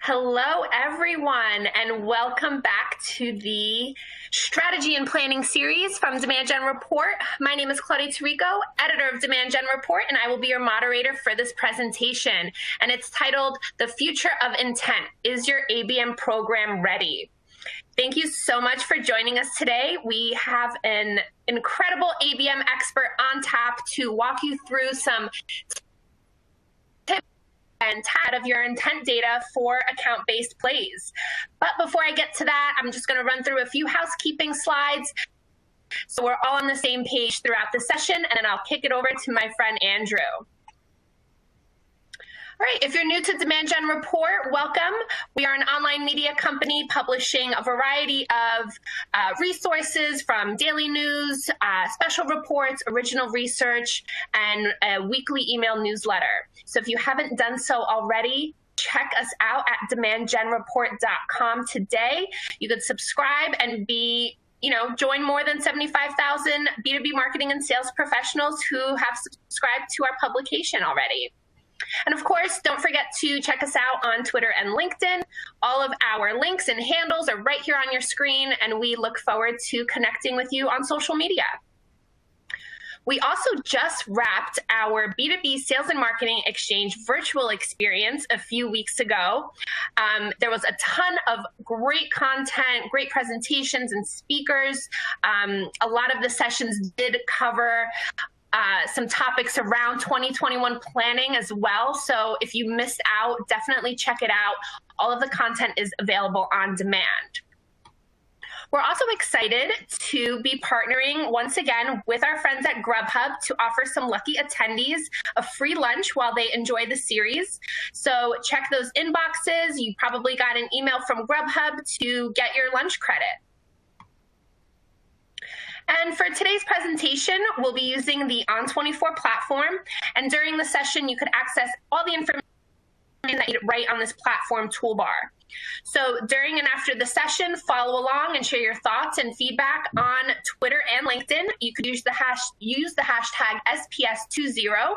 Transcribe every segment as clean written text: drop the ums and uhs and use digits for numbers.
Hello, everyone, and welcome back to the Strategy and Planning series from Demand Gen Report. My name is Claudia Tirico, editor of Demand Gen Report, and I will be your moderator for this presentation. And it's titled, The Future of Intent. Is your ABM program ready? Thank you so much for joining us today. We have an incredible ABM expert on tap to walk you through some tips and out of your intent data for account-based plays. But before I get to that, I'm just going to run through a few housekeeping slides so we're all on the same page throughout the session, and then I'll kick it over to my friend Andrew. All right, if you're new to Demand Gen Report, welcome. We are an online media company publishing a variety of resources from daily news, special reports, original research, and a weekly email newsletter. So if you haven't done so already, check us out at demandgenreport.com today. You could subscribe and join more than 75,000 B2B marketing and sales professionals who have subscribed to our publication already. And of course, don't forget to check us out on Twitter and LinkedIn. All of our links and handles are right here on your screen, and we look forward to connecting with you on social media. We also just wrapped our B2B Sales and Marketing Exchange virtual experience a few weeks ago. There was a ton of great content, great presentations and speakers. A lot of the sessions did cover some topics around 2021 planning as well. So if you missed out, definitely check it out. All of the content is available on demand. We're also excited to be partnering once again with our friends at Grubhub to offer some lucky attendees a free lunch while they enjoy the series. So check those inboxes. You probably got an email from Grubhub to get your lunch credit. And for today's presentation, we'll be using the On24 platform. And during the session, you could access all the information that you need right on this platform toolbar. So during and after the session, follow along and share your thoughts and feedback on Twitter and LinkedIn. You could use the hashtag SPS20.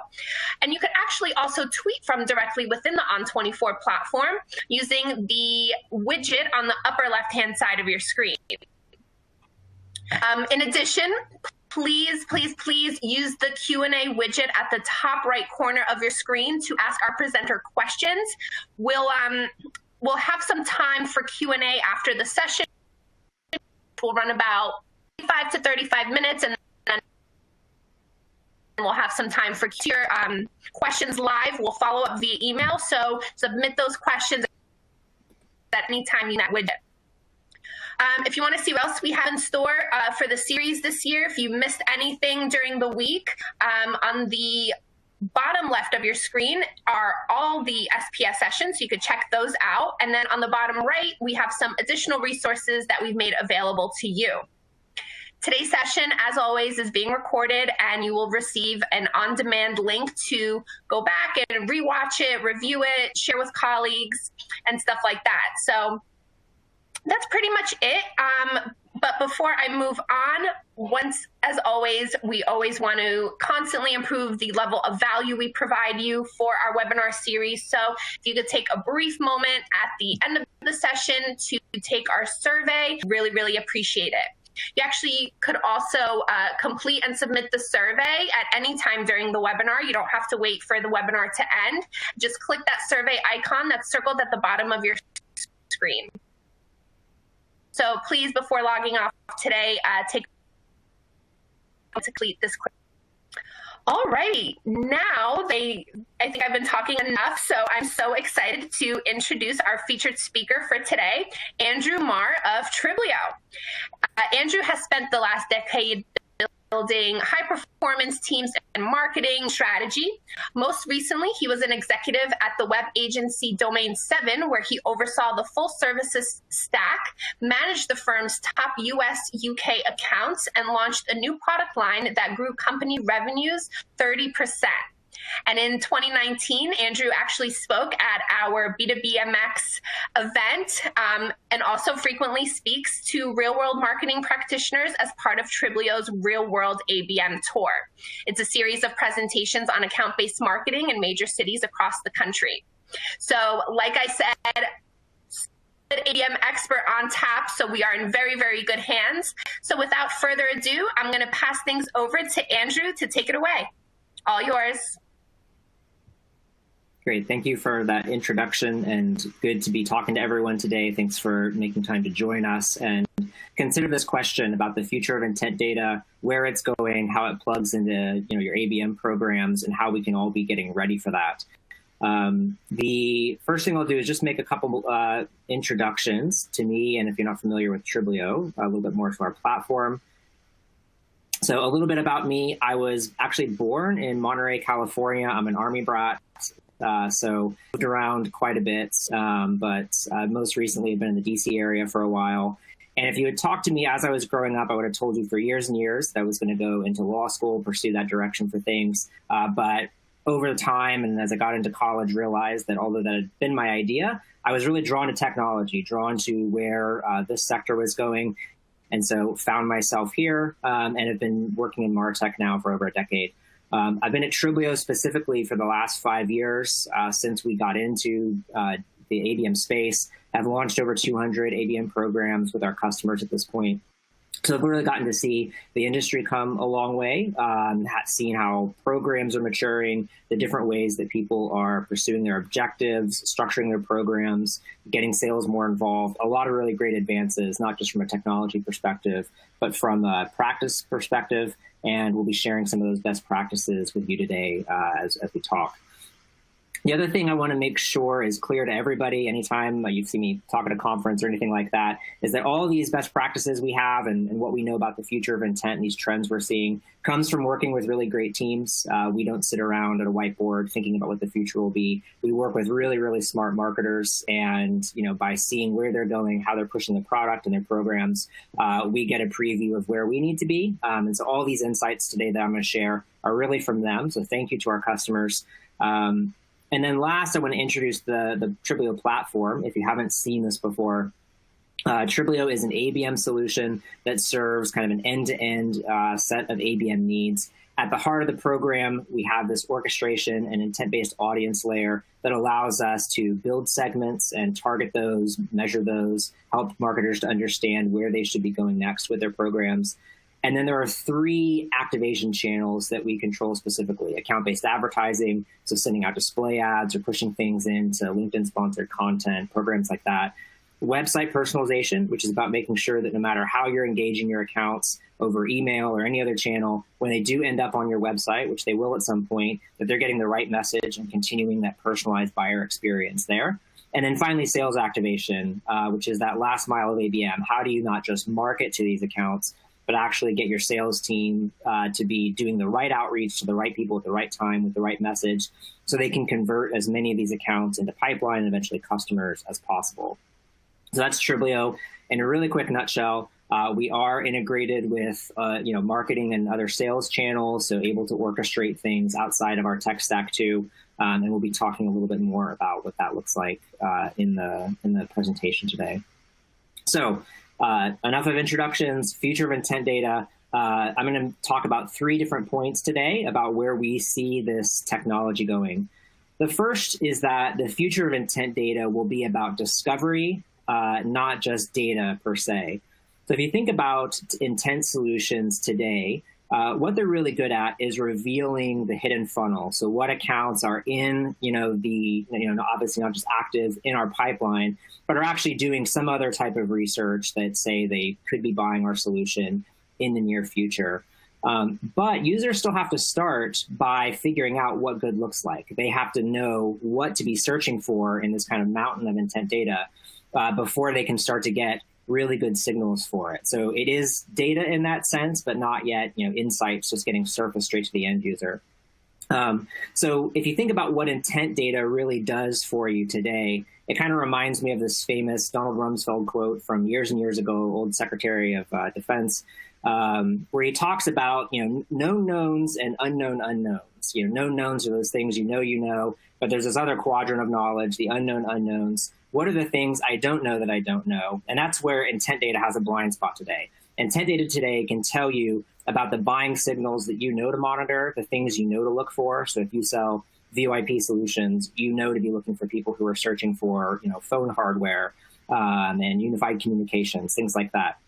And you could actually also tweet from directly within the On24 platform using the widget on the upper left-hand side of your screen. In addition, please use the Q&A widget at the top right corner of your screen to ask our presenter questions. We'll have some time for Q&A after the session. We'll run about 25 to 35 minutes, and then we'll have some time for questions live. We'll follow up via email, so submit those questions at any time you use that widget. If you want to see what else we have in store for the series this year, if you missed anything during the week, on the bottom left of your screen are all the SPS sessions. You could check those out. And then on the bottom right, we have some additional resources that we've made available to you. Today's session, as always, is being recorded, and you will receive an on-demand link to go back and rewatch it, review it, share with colleagues, and stuff like that. So that's pretty much it. But before I move on, as always, we always want to constantly improve the level of value we provide you for our webinar series. So if you could take a brief moment at the end of the session to take our survey, really appreciate it. You actually could also complete and submit the survey at any time during the webinar. You don't have to wait for the webinar to end. Just click that survey icon that's circled at the bottom of your screen. So please, before logging off today, take to complete this quick. All righty, now I think I've been talking enough, so I'm so excited to introduce our featured speaker for today, Andrew Marr of Triblio. Andrew has spent the last decade building high-performance teams and marketing strategy. Most recently, he was an executive at the web agency Domain 7, where he oversaw the full services stack, managed the firm's top US, UK accounts, and launched a new product line that grew company revenues 30%. And in 2019, Andrew actually spoke at our B2BMX event and also frequently speaks to real-world marketing practitioners as part of Triblio's real-world ABM tour. It's a series of presentations on account-based marketing in major cities across the country. So like I said, ABM expert on tap, so we are in very, very good hands. So without further ado, I'm going to pass things over to Andrew to take it away. All yours. Great. Thank you for that introduction, and good to be talking to everyone today. Thanks for making time to join us and consider this question about the future of intent data, where it's going, how it plugs into your ABM programs, and how we can all be getting ready for that. The first thing I'll do is just make a couple introductions to me, and if you're not familiar with Triblio, a little bit more to our platform. So a little bit about me. I was actually born in Monterey, California. I'm an Army brat. So moved around quite a bit, but most recently I've been in the DC area for a while. And if you had talked to me as I was growing up, I would have told you for years and years that I was going to go into law school, pursue that direction for things. But over the time, and as I got into college, realized that although that had been my idea, I was really drawn to technology, drawn to where this sector was going. And so found myself here and have been working in MarTech now for over a decade. I've been at Triblio specifically for the last 5 years since we got into the ABM space. I've launched over 200 ABM programs with our customers at this point. So I've really gotten to see the industry come a long way, seen how programs are maturing, the different ways that people are pursuing their objectives, structuring their programs, getting sales more involved. A lot of really great advances, not just from a technology perspective, but from a practice perspective. And we'll be sharing some of those best practices with you today as we talk. The other thing I want to make sure is clear to everybody anytime you see me talk at a conference or anything like that, is that all of these best practices we have and what we know about the future of intent and these trends we're seeing comes from working with really great teams. We don't sit around at a whiteboard thinking about what the future will be. We work with really, really smart marketers, and by seeing where they're going, how they're pushing the product and their programs, we get a preview of where we need to be. And so all these insights today that I'm going to share are really from them. So thank you to our customers. And then last, I want to introduce the Triblio platform. If you haven't seen this before, Triblio is an ABM solution that serves kind of an end-to-end set of ABM needs. At the heart of the program, we have this orchestration and intent-based audience layer that allows us to build segments and target those, measure those, help marketers to understand where they should be going next with their programs. And then there are 3 activation channels that we control specifically: account-based advertising, so sending out display ads or pushing things into LinkedIn-sponsored content, programs like that. Website personalization, which is about making sure that no matter how you're engaging your accounts over email or any other channel, when they do end up on your website, which they will at some point, that they're getting the right message and continuing that personalized buyer experience there. And then finally, sales activation, which is that last mile of ABM. How do you not just market to these accounts, but actually get your sales team to be doing the right outreach to the right people at the right time with the right message, so they can convert as many of these accounts into pipeline and eventually customers as possible. So that's Triblio in a really quick nutshell. We are integrated with marketing and other sales channels, so able to orchestrate things outside of our tech stack too. And we'll be talking a little bit more about what that looks like in the presentation today. So enough of introductions, future of intent data. I'm going to talk about 3 different points today about where we see this technology going. The first is that the future of intent data will be about discovery, not just data per se. So if you think about intent solutions today, what they're really good at is revealing the hidden funnel. So what accounts are in, obviously not just active in our pipeline, but are actually doing some other type of research that say they could be buying our solution in the near future. But users still have to start by figuring out what good looks like. They have to know what to be searching for in this kind of mountain of intent data before they can start to get really good signals for it. So it is data in that sense, but not yet, insights just getting surfaced straight to the end user. So if you think about what intent data really does for you today, it kind of reminds me of this famous Donald Rumsfeld quote from years and years ago, old Secretary of Defense, where he talks about, known knowns and unknown unknowns. Known knowns are those things you know, but there's this other quadrant of knowledge, the unknown unknowns. What are the things I don't know that I don't know? And that's where intent data has a blind spot today. Intent data today can tell you about the buying signals that you know to monitor, the things you know to look for. So if you sell VoIP solutions, to be looking for people who are searching for, phone hardware. and unified communications, things like that.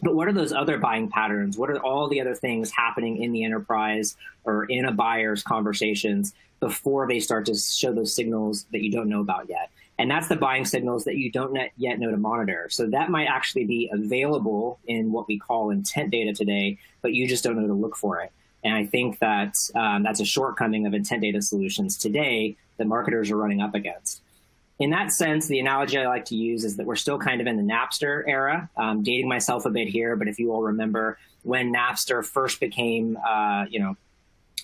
But what are those other buying patterns? What are all the other things happening in the enterprise or in a buyer's conversations before they start to show those signals that you don't know about yet? And that's the buying signals that you don't yet know to monitor. So that might actually be available in what we call intent data today, but you just don't know to look for it. And I think that that's a shortcoming of intent data solutions today that marketers are running up against. In that sense, the analogy I like to use is that we're still kind of in the Napster era. Dating myself a bit here, but if you all remember when Napster first became,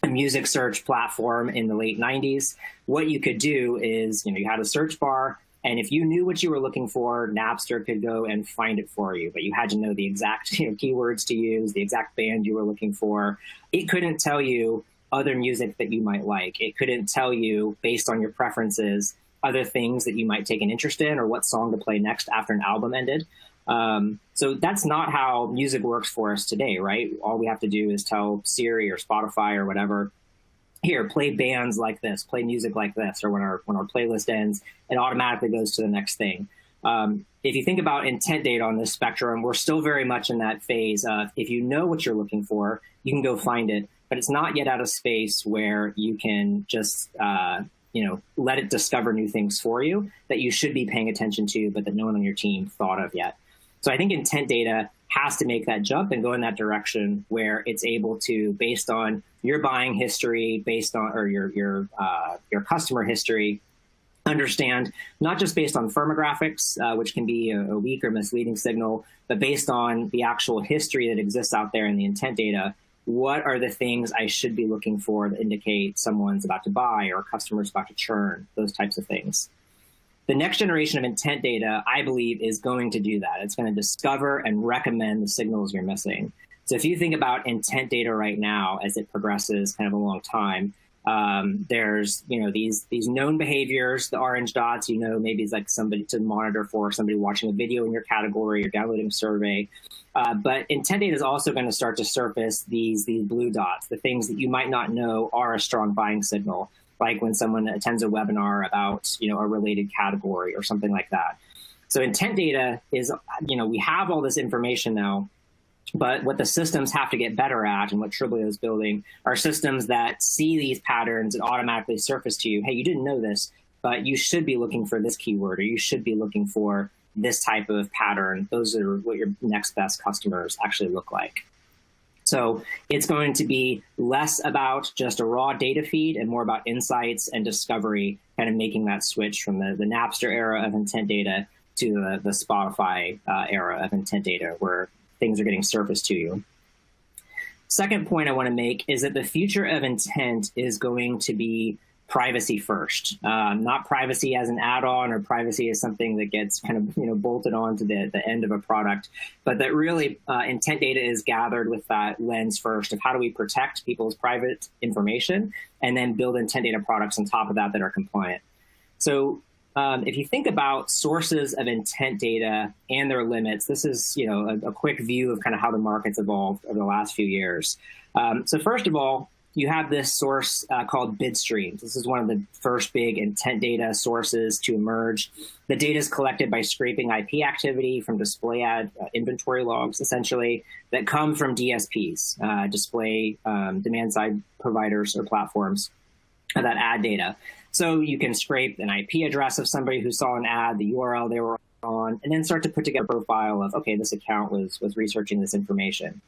a music search platform in the late 90s, what you could do is, you had a search bar, and if you knew what you were looking for, Napster could go and find it for you. But you had to know the exact keywords to use, the exact band you were looking for. It couldn't tell you other music that you might like. It couldn't tell you, based on your preferences, other things that you might take an interest in or what song to play next after an album ended. So that's not how music works for us today, right? All we have to do is tell Siri or Spotify or whatever, here, play bands like this, play music like this, or when our playlist ends, it automatically goes to the next thing. If you think about intent data on this spectrum, we're still very much in that phase of if you know what you're looking for, you can go find it, but it's not yet at a space where you can just let it discover new things for you that you should be paying attention to, but that no one on your team thought of yet. So I think intent data has to make that jump and go in that direction where it's able to, based on your buying history, based on or your customer history, understand not just based on firmographics, which can be a weak or misleading signal, but based on the actual history that exists out there in the intent data. What are the things I should be looking for that indicate someone's about to buy or a customer's about to churn, those types of things. The next generation of intent data, I believe, is going to do that. It's going to discover and recommend the signals you're missing. So if you think about intent data right now as it progresses kind of along time, there's these known behaviors, the orange dots, maybe it's like somebody to monitor for, somebody watching a video in your category or downloading a survey. But intent data is also going to start to surface these blue dots, the things that you might not know are a strong buying signal, like when someone attends a webinar about a related category or something like that. So intent data is, we have all this information now, but what the systems have to get better at, and what Triblio is building, are systems that see these patterns and automatically surface to you, hey, you didn't know this, but you should be looking for this keyword, or you should be looking for this type of pattern. Those are what your next best customers actually look like. So it's going to be less about just a raw data feed and more about insights and discovery, kind of making that switch from the Napster era of intent data to the Spotify era of intent data, where things are getting surfaced to you. Second point I want to make is that the future of intent is going to be privacy first, not privacy as an add-on or privacy as something that gets kind of bolted on to the end of a product, but that really intent data is gathered with that lens first of how do we protect people's private information and then build intent data products on top of that are compliant. So if you think about sources of intent data and their limits, this is a quick view of kind of how the market's evolved over the last few years. So first of all, you have this source called bid streams. This is one of the first big intent data sources to emerge. The data is collected by scraping IP activity from display ad inventory logs, essentially, that come from DSPs, display demand side providers or platforms, that ad data. So you can scrape an IP address of somebody who saw an ad, the URL they were on, and then start to put together a profile of, okay, this account was researching this information.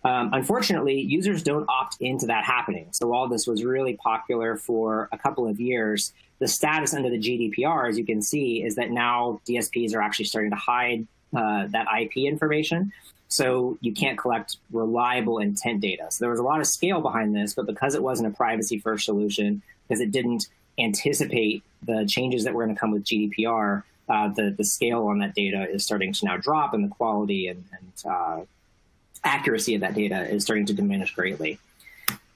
Unfortunately, users don't opt into that happening. So while this was really popular for a couple of years, the status under the GDPR, as you can see, is that now DSPs are actually starting to hide that IP information. So you can't collect reliable intent data. So there was a lot of scale behind this, but because it wasn't a privacy-first solution, because it didn't anticipate the changes that were going to come with GDPR, the scale on that data is starting to now drop, and the quality and accuracy of that data is starting to diminish greatly.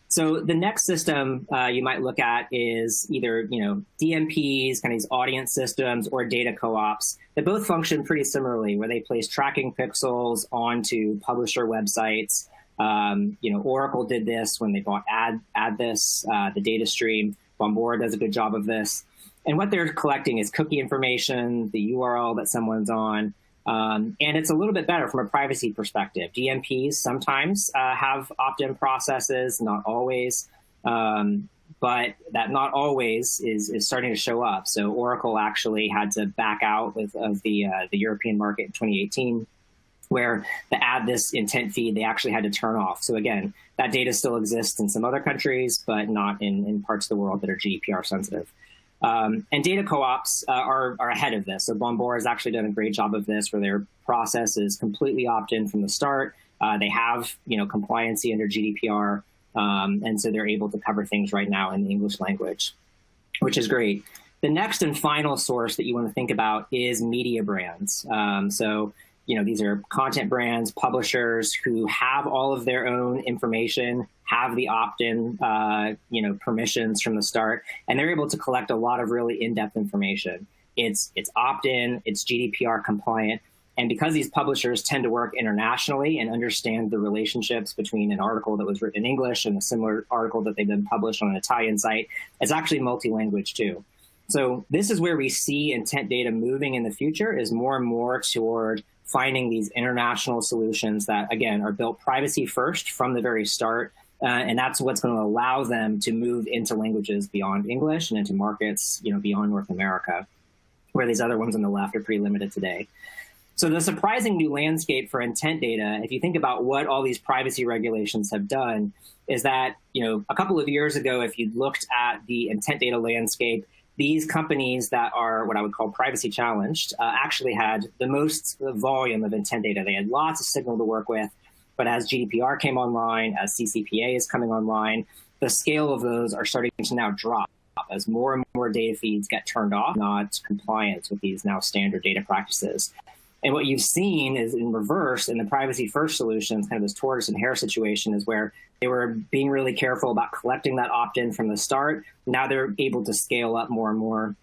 So the next system you might look at is either DMPs, kind of these audience systems, or data co-ops that both function pretty similarly, where they place tracking pixels onto publisher websites. Oracle did this when they bought AdThis, the data stream. Bombora does a good job of this. And what they're collecting is cookie information, the URL that someone's on, and it's a little bit better from a privacy perspective. DMPs sometimes have opt-in processes, not always, but that not always is starting to show up. So Oracle actually had to back out of the European market in 2018, where to add this intent feed, they actually had to turn off. So again, that data still exists in some other countries, but not in parts of the world that are GDPR sensitive. And data co-ops are ahead of this. So Bombora has actually done a great job of this, where their process is completely opt-in from the start. They have, compliancy under GDPR, and so they're able to cover things right now in the English language, which is great. The next and final source that you want to think about is media brands. So these are content brands, publishers who have all of their own information, have the opt-in, permissions from the start, and they're able to collect a lot of really in-depth information. It's opt-in, it's GDPR compliant, and because these publishers tend to work internationally and understand the relationships between an article that was written in English and a similar article that they've been published on an Italian site, it's actually multi-language too. So this is where we see intent data moving in the future, is more and more toward finding these international solutions that, again, are built privacy first from the very start. And that's what's going to allow them to move into languages beyond English and into markets, beyond North America, where these other ones on the left are pretty limited today. So the surprising new landscape for intent data, if you think about what all these privacy regulations have done, is that, a couple of years ago, if you looked at the intent data landscape, these companies that are what I would call privacy challenged actually had the most volume of intent data. They had lots of signal to work with, but as GDPR came online, as CCPA is coming online, the scale of those are starting to now drop as more and more data feeds get turned off, not compliant with these now standard data practices. And what you've seen is in reverse in the privacy first solutions, kind of this tortoise and hare situation, is where they were being really careful about collecting that opt-in from the start. Now they're able to scale up more and more,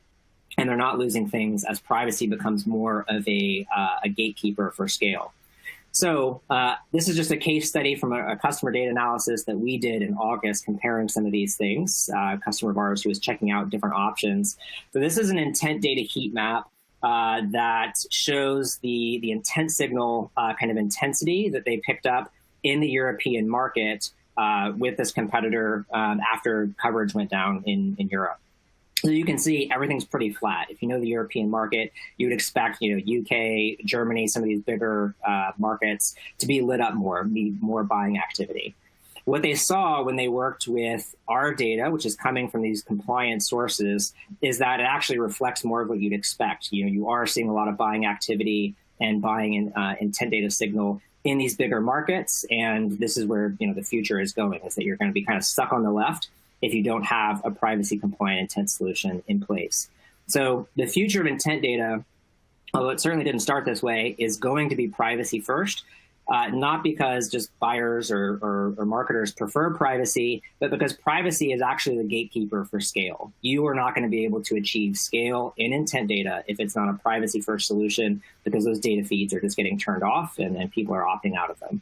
and they're not losing things as privacy becomes more of a gatekeeper for scale. So this is just a case study from a customer data analysis that we did in August, comparing some of these things, a customer of ours who was checking out different options. So this is an intent data heat map that shows the intent signal kind of intensity that they picked up in the European market with this competitor after coverage went down in Europe. So you can see everything's pretty flat. If you know the European market, you would expect, UK, Germany, some of these bigger markets to be lit up more, be more buying activity. What they saw when they worked with our data, which is coming from these compliant sources, is that it actually reflects more of what you'd expect. You are seeing a lot of buying activity and buying intent data signal in these bigger markets, and this is where the future is going, is that you're going to be kind of stuck on the left if you don't have a privacy compliant intent solution in place. So the future of intent data, although it certainly didn't start this way, is going to be privacy first. Not because just buyers or marketers prefer privacy, but because privacy is actually the gatekeeper for scale. You are not going to be able to achieve scale in intent data if it's not a privacy first solution, because those data feeds are just getting turned off and people are opting out of them.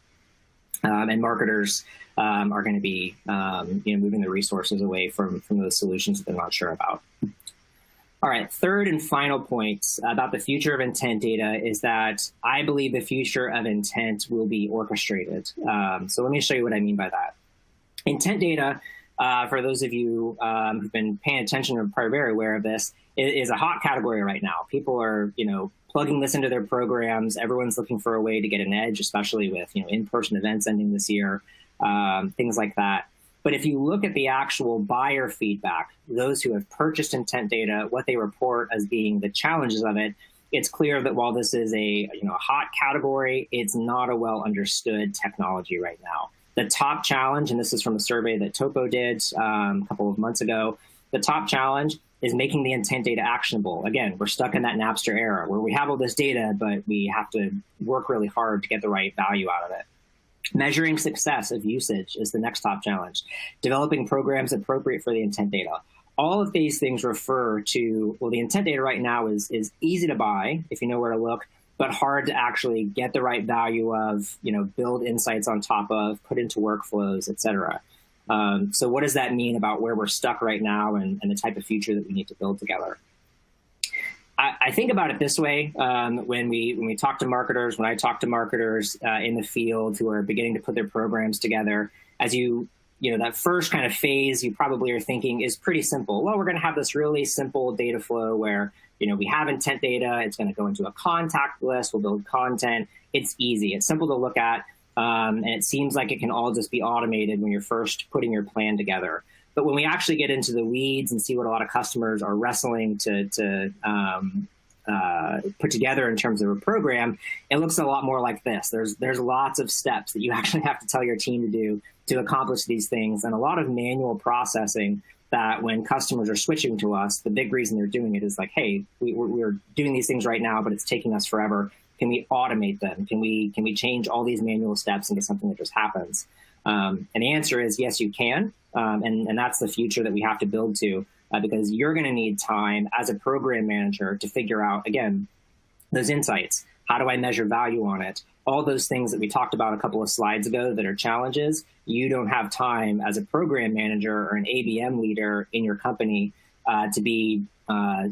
And marketers are going to be moving the resources away from those solutions that they're not sure about. All right, third and final point about the future of intent data is that I believe the future of intent will be orchestrated. So let me show you what I mean by that. Intent data, for those of you who've been paying attention or are very aware of this, is a hot category right now. People are, plugging this into their programs. Everyone's looking for a way to get an edge, especially with, in-person events ending this year, things like that. But if you look at the actual buyer feedback, those who have purchased intent data, what they report as being the challenges of it, it's clear that while this is a hot category, it's not a well understood technology right now. The top challenge, and this is from a survey that Topo did a couple of months ago, the top challenge is making the intent data actionable. Again, we're stuck in that Napster era where we have all this data, but we have to work really hard to get the right value out of it. Measuring success of usage is the next top challenge. Developing programs appropriate for the intent data. All of these things refer to, well, the intent data right now is easy to buy if you know where to look, but hard to actually get the right value of, build insights on top of, put into workflows, et cetera. So what does that mean about where we're stuck right now and the type of future that we need to build together? I think about it this way. When we talk to marketers, when I talk to marketers in the field who are beginning to put their programs together, as you know, that first kind of phase you probably are thinking is pretty simple. Well, we're going to have this really simple data flow where, you know, we have intent data. It's going to go into a contact list. We'll build content. It's easy. It's simple to look at. And it seems like it can all just be automated when you're first putting your plan together. But when we actually get into the weeds and see what a lot of customers are wrestling to put together in terms of a program, it looks a lot more like this. There's lots of steps that you actually have to tell your team to do to accomplish these things, and a lot of manual processing that when customers are switching to us, the big reason they're doing it is like, hey, we're doing these things right now, but it's taking us forever. Can we automate them? Can we change all these manual steps into something that just happens? And the answer is yes, you can. And that's the future that we have to build to, because you're going to need time as a program manager to figure out, again, those insights. How do I measure value on it? All those things that we talked about a couple of slides ago that are challenges, you don't have time as a program manager or an ABM leader in your company to be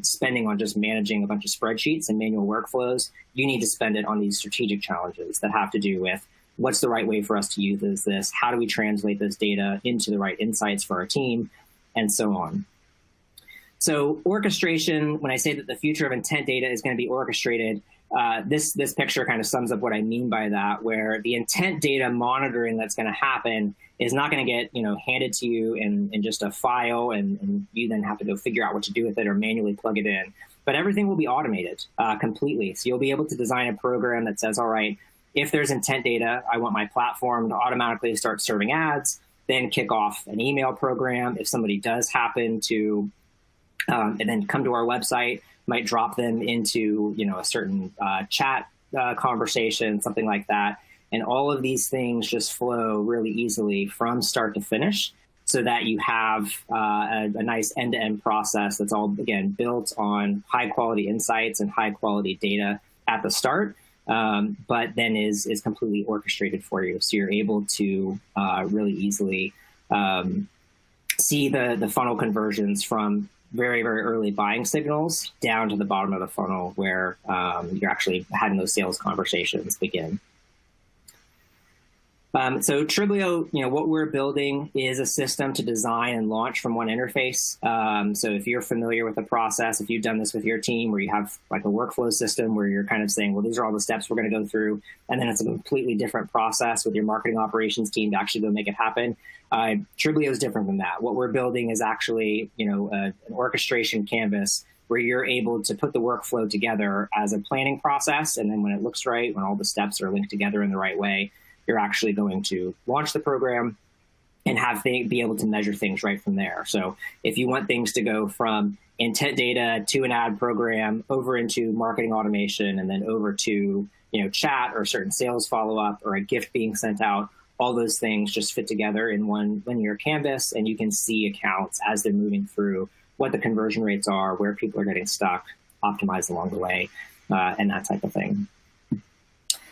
spending on just managing a bunch of spreadsheets and manual workflows. You need to spend it on these strategic challenges that have to do with what's the right way for us to use this? How do we translate this data into the right insights for our team? And so on. So orchestration, when I say that the future of intent data is going to be orchestrated, this picture kind of sums up what I mean by that, where the intent data monitoring that's going to happen is not going to get, you know, handed to you in just a file and you then have to go figure out what to do with it or manually plug it in. But everything will be automated completely. So you'll be able to design a program that says, all right, if there's intent data, I want my platform to automatically start serving ads, then kick off an email program. If somebody does happen to, and then come to our website, might drop them into, you know, a certain chat conversation, something like that. And all of these things just flow really easily from start to finish so that you have a nice end-to-end process that's all, again, built on high-quality insights and high-quality data at the start. But then is completely orchestrated for you. So you're able to really easily see the funnel conversions from very, very early buying signals down to the bottom of the funnel where you're actually having those sales conversations begin. So Triblio, you know, what we're building is a system to design and launch from one interface. So if you're familiar with the process, if you've done this with your team where you have like a workflow system where you're kind of saying, well, these are all the steps we're going to go through, and then it's a completely different process with your marketing operations team to actually go make it happen. Triblio is different than that. What we're building is actually, you know, an orchestration canvas where you're able to put the workflow together as a planning process. And then when it looks right, when all the steps are linked together in the right way, you're actually going to launch the program and be able to measure things right from there. So if you want things to go from intent data to an ad program over into marketing automation and then over to, you know, chat or certain sales follow-up or a gift being sent out, all those things just fit together in one linear canvas, and you can see accounts as they're moving through, what the conversion rates are, where people are getting stuck, optimized along the way, and that type of thing.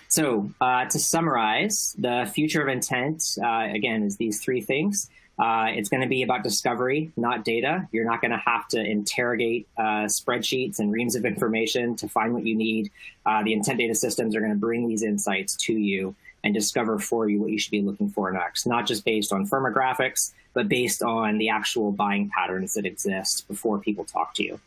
So to summarize, the future of intent, again, is these three things. It's going to be about discovery, not data. You're not going to have to interrogate spreadsheets and reams of information to find what you need. The intent data systems are going to bring these insights to you and discover for you what you should be looking for next, not just based on firmographics, but based on the actual buying patterns that exist before people talk to you.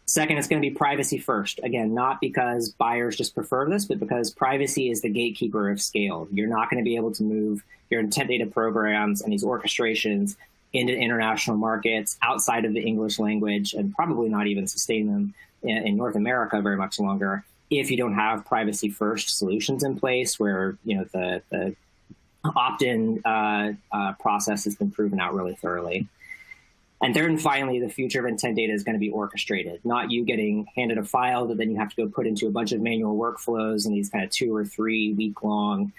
Second, it's going to be privacy first. Again, not because buyers just prefer this, but because privacy is the gatekeeper of scale. You're not going to be able to move your intent data programs and these orchestrations into international markets outside of the English language, and probably not even sustain them in North America very much longer if you don't have privacy first solutions in place where, you know, the opt-in process has been proven out really thoroughly. And third and finally, the future of intent data is going to be orchestrated, not you getting handed a file that then you have to go put into a bunch of manual workflows and these kind of 2 or 3 week-long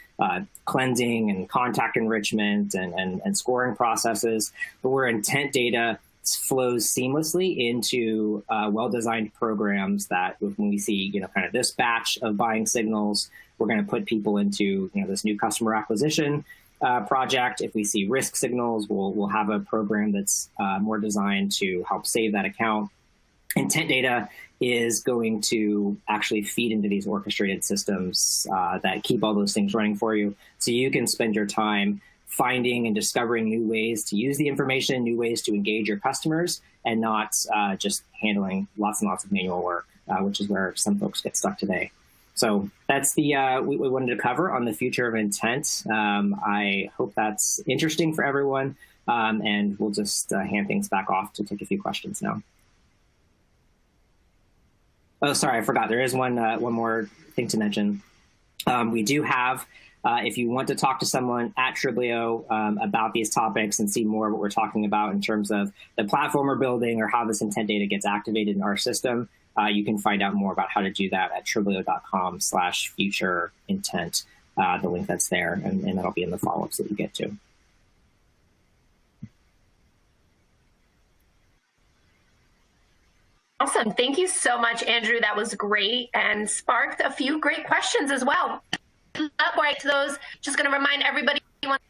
cleansing and contact enrichment and scoring processes, but where intent data flows seamlessly into well-designed programs that when we see, you know, kind of this batch of buying signals, we're going to put people into, you know, this new customer acquisition project. If we see risk signals, we'll have a program that's more designed to help save that account. Intent data is going to actually feed into these orchestrated systems that keep all those things running for you. So you can spend your time finding and discovering new ways to use the information, new ways to engage your customers, and not just handling lots and lots of manual work, which is where some folks get stuck today. So that's the we wanted to cover on the future of intent. I hope that's interesting for everyone, and we'll just hand things back off to take a few questions now. Oh, sorry, I forgot. There is one more thing to mention. We do have, if you want to talk to someone at Triblio about these topics and see more of what we're talking about in terms of the platform we're building or how this intent data gets activated in our system, you can find out more about how to do that at triblio.com/future-intent, the link that's there, and that'll be in the follow-ups that you get to. Awesome. Thank you so much, Andrew. That was great and sparked a few great questions as well. Up right to those, just going to remind everybody once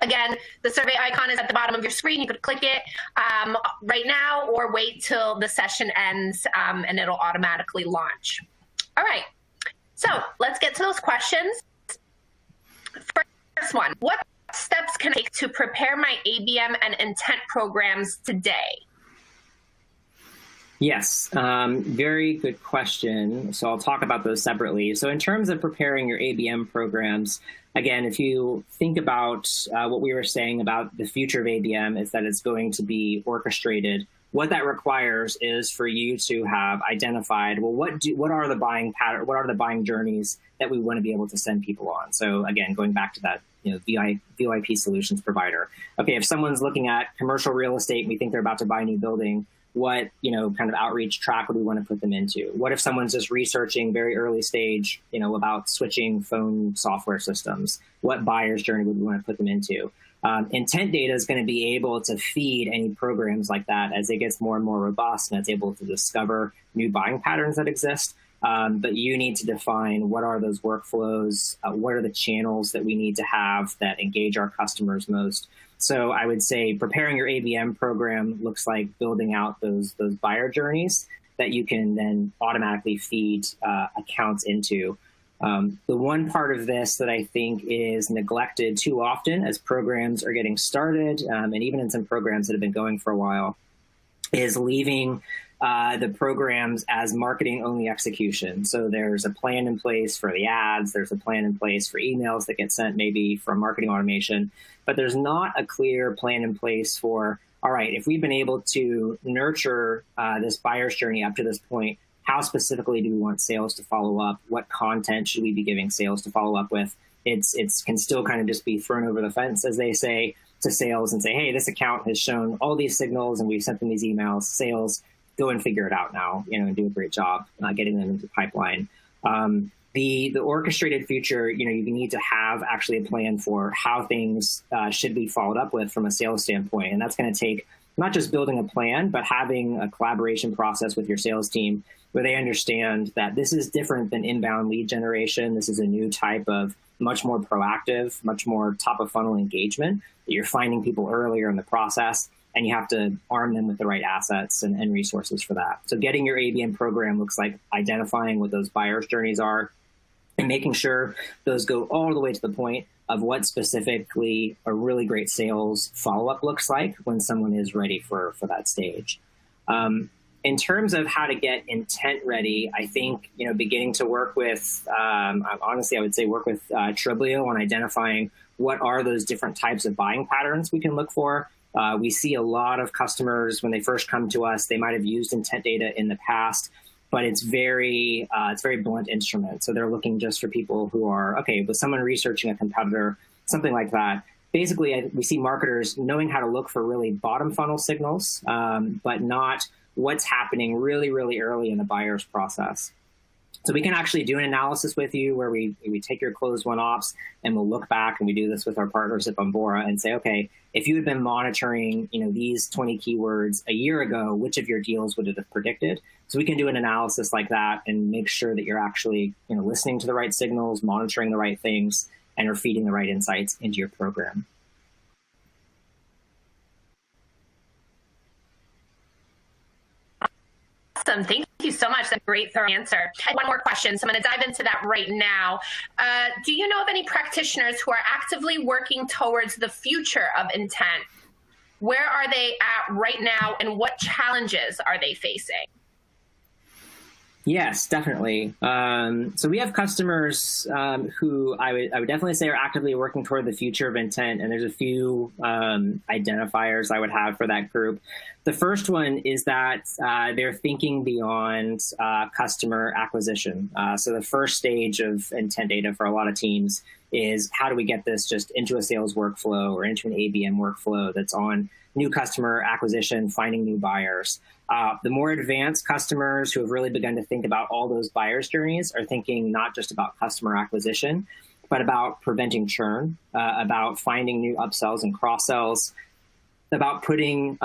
again, the survey icon is at the bottom of your screen. You could click it right now or wait till the session ends and it'll automatically launch. All right, so let's get to those questions. First one, what steps can I take to prepare my ABM and intent programs today? Yes, very good question. So I'll talk about those separately. So in terms of preparing your ABM programs, again, if you think about what we were saying about the future of ABM is that it's going to be orchestrated. What that requires is for you to have identified, well, what are the buying pattern, what are the buying journeys that we want to be able to send people on? So again, going back to that, VoIP solutions provider. Okay, if someone's looking at commercial real estate and we think they're about to buy a new building, what kind of outreach track would we want to put them into? What if someone's just researching very early stage, about switching phone software systems? What buyer's journey would we want to put them into? Intent data is going to be able to feed any programs like that as it gets more and more robust and it's able to discover new buying patterns that exist. But you need to define what are those workflows, what are the channels that we need to have that engage our customers most. So I would say preparing your ABM program looks like building out those buyer journeys that you can then automatically feed accounts into. The one part of this that I think is neglected too often as programs are getting started, and even in some programs that have been going for a while, is leaving the programs as marketing only execution. So there's a plan in place for the ads, there's a plan in place for emails that get sent maybe from marketing automation, but there's not a clear plan in place for, all right, if we've been able to nurture this buyer's journey up to this point, how specifically do we want sales to follow up? What content should we be giving sales to follow up with? It can still kind of just be thrown over the fence, as they say, to sales and say, hey, this account has shown all these signals and we've sent them these emails. Sales, go and figure it out now, and do a great job getting them into the pipeline. The orchestrated future, you need to have actually a plan for how things should be followed up with from a sales standpoint. And that's going to take not just building a plan, but having a collaboration process with your sales team where they understand that this is different than inbound lead generation. This is a new type of much more proactive, much more top of funnel engagement, that you're finding people earlier in the process, and you have to arm them with the right assets and resources for that. So getting your ABM program looks like identifying what those buyer's journeys are and making sure those go all the way to the point of what specifically a really great sales follow-up looks like when someone is ready for that stage. In terms of how to get intent ready, I think, beginning to work with, honestly, I would say work with Triblio on identifying what are those different types of buying patterns we can look for. We see a lot of customers when they first come to us, they might have used intent data in the past, but it's very blunt instrument. So they're looking just for people who are, okay, with someone researching a competitor, something like that. Basically, we see marketers knowing how to look for really bottom funnel signals, but not what's happening really, really early in the buyer's process. So we can actually do an analysis with you where we take your closed won ops and we'll look back, and we do this with our partners at Bombora and say, okay, if you had been monitoring, these 20 keywords a year ago, which of your deals would it have predicted? So we can do an analysis like that and make sure that you're actually, listening to the right signals, monitoring the right things, and are feeding the right insights into your program. Awesome. Thank you so much. That's a great thorough answer. And one more question. So I'm going to dive into that right now. Do you know of any practitioners who are actively working towards the future of intent? Where are they at right now, and what challenges are they facing? Yes, definitely. So we have customers who I would definitely say are actively working toward the future of intent, and there's a few identifiers I would have for that group. The first one is that they're thinking beyond customer acquisition. So the first stage of intent data for a lot of teams is how do we get this just into a sales workflow or into an ABM workflow that's on new customer acquisition, finding new buyers. The more advanced customers who have really begun to think about all those buyers' journeys are thinking not just about customer acquisition, but about preventing churn, about finding new upsells and cross-sells, about putting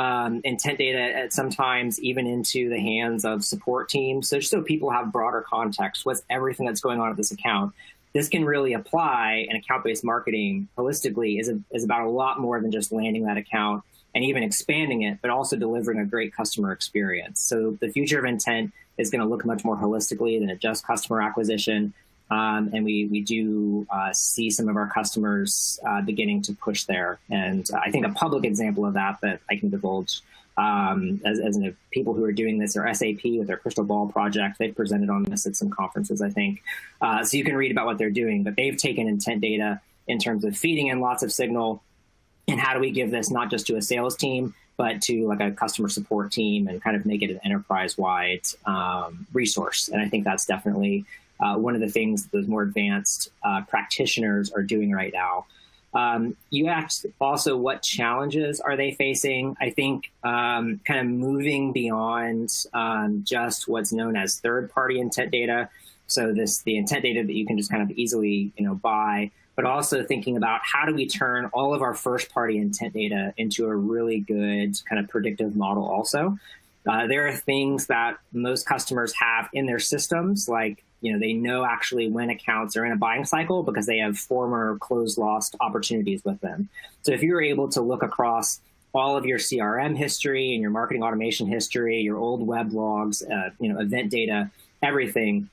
intent data at sometimes even into the hands of support teams. So just so people have broader context, what's everything that's going on at this account? This can really apply, and account-based marketing holistically is about a lot more than just landing that account and even expanding it, but also delivering a great customer experience. So the future of intent is going to look much more holistically than just customer acquisition. And we do see some of our customers beginning to push there. And I think a public example of that I can divulge as people who are doing this are SAP with their Crystal Ball project. They've presented on this at some conferences, I think. So you can read about what they're doing, but they've taken intent data in terms of feeding in lots of signal. And how do we give this not just to a sales team, but to like a customer support team and kind of make it an enterprise-wide resource? And I think that's definitely one of the things that those more advanced practitioners are doing right now. You asked also what challenges are they facing? I think kind of moving beyond just what's known as third-party intent data. So the intent data that you can just kind of easily buy, but also thinking about how do we turn all of our first-party intent data into a really good kind of predictive model also. There are things that most customers have in their systems, like they know actually when accounts are in a buying cycle because they have former closed lost opportunities with them. So if you're able to look across all of your CRM history and your marketing automation history, your old web logs, event data, everything,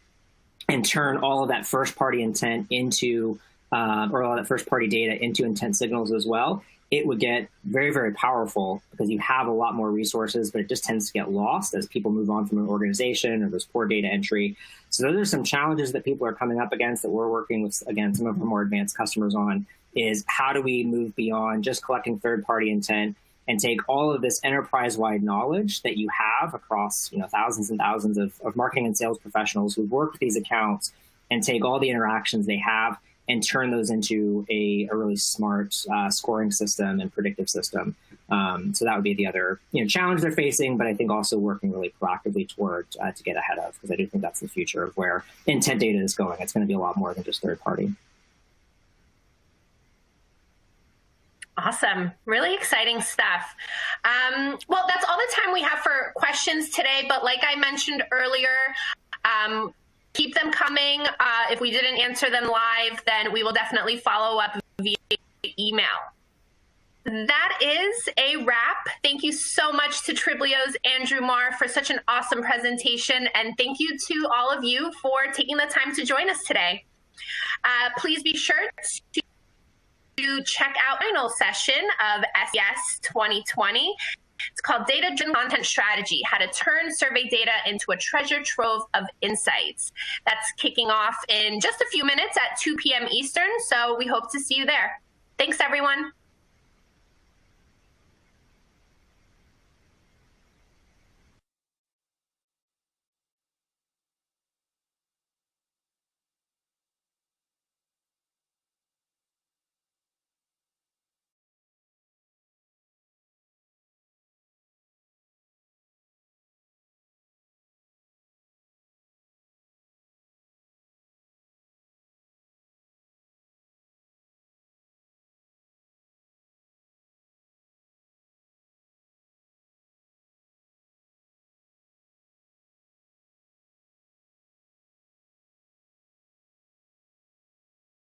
and turn all of that first-party intent into or all that first-party data into intent signals as well, it would get very, very powerful because you have a lot more resources, but it just tends to get lost as people move on from an organization or there's poor data entry. So those are some challenges that people are coming up against that we're working with, again, some of our more advanced customers on, is how do we move beyond just collecting third-party intent and take all of this enterprise-wide knowledge that you have across thousands and thousands of marketing and sales professionals who've worked with these accounts and take all the interactions they have and turn those into a really smart scoring system and predictive system. So that would be the other challenge they're facing, but I think also working really proactively toward to get ahead of, because I do think that's the future of where intent data is going. It's going to be a lot more than just third party. Awesome. Really exciting stuff. Well, that's all the time we have for questions today, but like I mentioned earlier, keep them coming. If we didn't answer them live, then we will definitely follow up via email. That is a wrap. Thank you so much to Triblio's Andrew Marr for such an awesome presentation. And thank you to all of you for taking the time to join us today. Please be sure to check out the final session of SES 2020. It's called Data-Driven Content Strategy, How to Turn Survey Data into a Treasure Trove of Insights. That's kicking off in just a few minutes at 2 p.m. Eastern, so we hope to see you there. Thanks, everyone.